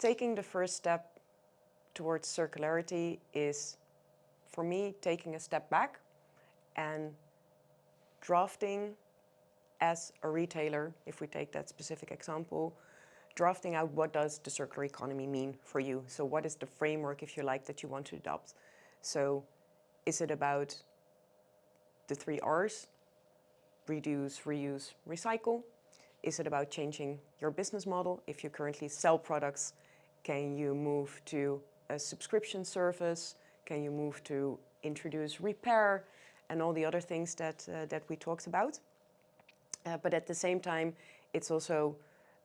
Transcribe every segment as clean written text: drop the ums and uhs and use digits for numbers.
taking the first step towards circularity is, for me, taking a step back and drafting as a retailer, if we take that specific example, drafting out what does the circular economy mean for you. So what is the framework, if you like, that you want to adopt? So is it about the 3 R's? Reduce, reuse, recycle? Is it about changing your business model? If you currently sell products, can you move to a subscription service? Can you move to introduce repair and all the other things that we talked about? But at the same time, it's also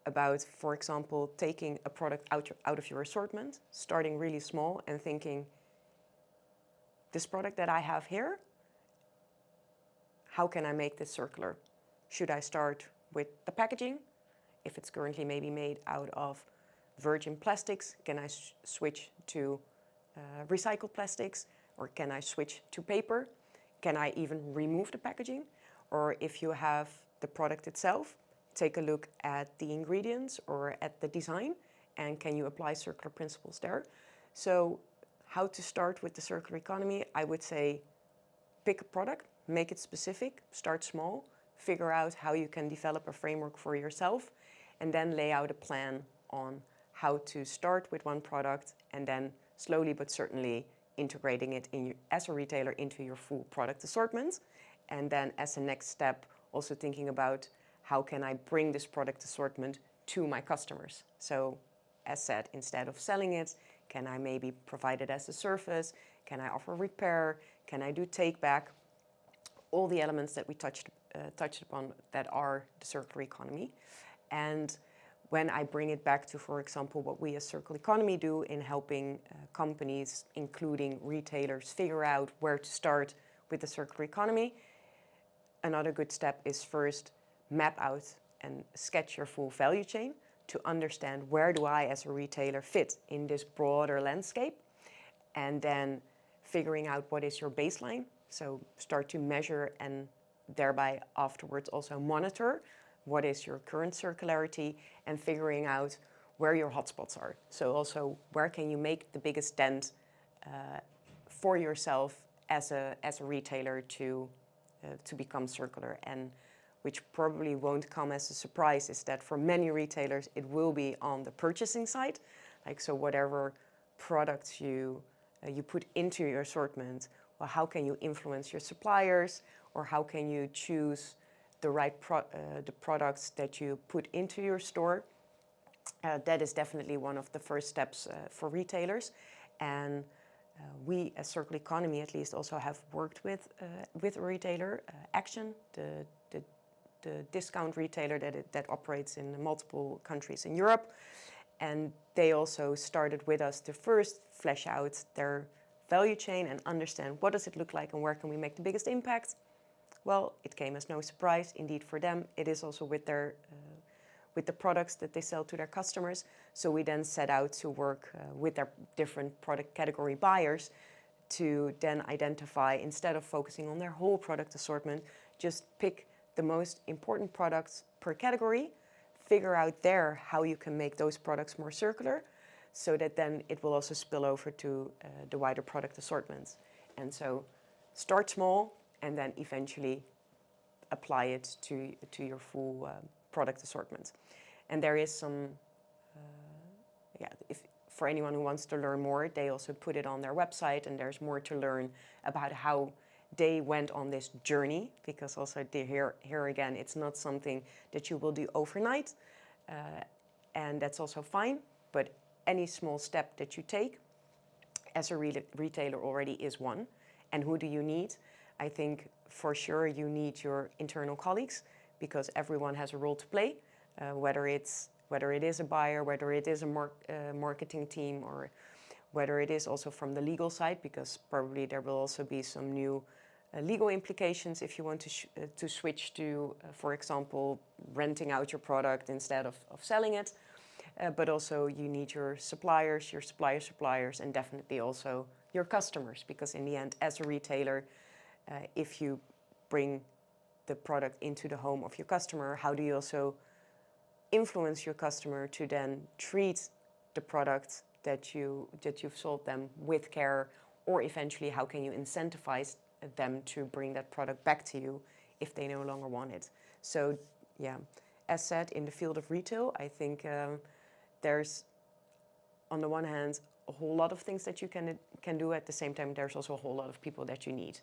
about, for example, taking a product out of your assortment, starting really small and thinking, this product that I have here, how can I make this circular? Should I start with the packaging? If it's currently maybe made out of virgin plastics, can I switch to recycled plastics? Or can I switch to paper? Can I even remove the packaging? Or if you have the product itself, take a look at the ingredients or at the design, and can you apply circular principles there? So how to start with the circular economy? I would say pick a product, make it specific, start small, figure out how you can develop a framework for yourself, and then lay out a plan on how to start with one product and then slowly but certainly integrating it as a retailer into your full product assortment. And then as a next step, also thinking about how can I bring this product assortment to my customers. So as said, instead of selling it, can I maybe provide it as a service? Can I offer repair? Can I do take back? All the elements that we touched upon that are the circular economy. And when I bring it back to, for example, what we as Circular Economy do in helping companies, including retailers, figure out where to start with the circular economy, another good step is first map out and sketch your full value chain to understand where do I as a retailer fit in this broader landscape, and then figuring out what is your baseline. So start to measure and thereby afterwards also monitor what is your current circularity and figuring out where your hotspots are. So also where can you make the biggest dent for yourself as a retailer to become circular. And which probably won't come as a surprise is that for many retailers it will be on the purchasing side. Like, so whatever products you put into your assortment, well, how can you influence your suppliers, or how can you choose the right the products that you put into your store? That is definitely one of the first steps for retailers. And we, as Circular Economy at least, also have worked with a retailer, Action, the discount retailer that operates in multiple countries in Europe. And they also started with us to first flesh out their value chain and understand what does it look like and where can we make the biggest impact. Well, it came as no surprise. Indeed, for them, it is also with their with the products that they sell to their customers. So we then set out to work with their different product category buyers to then identify, instead of focusing on their whole product assortment, just pick the most important products per category, figure out there how you can make those products more circular, so that then it will also spill over to the wider product assortments. And so start small and then eventually apply it to your full product assortment. And there is some, if for anyone who wants to learn more, they also put it on their website, and there's more to learn about how they went on this journey, because also here again, it's not something that you will do overnight, and that's also fine, but any small step that you take as a retailer already is one. And who do you need? I think for sure you need your internal colleagues, because everyone has a role to play, whether it is a buyer, whether it is a marketing team, or whether it is also from the legal side, because probably there will also be some new legal implications if you want to switch to, for example, renting out your product instead of selling it. But also you need your suppliers, suppliers, and definitely also your customers, because in the end, as a retailer, if you bring the product into the home of your customer, how do you also influence your customer to then treat the product that you've sold them with care, or eventually how can you incentivize them to bring that product back to you if they no longer want it. So yeah, as said, in the field of retail, I think there's, on the one hand, a whole lot of things that you can do. At the same time, there's also a whole lot of people that you need.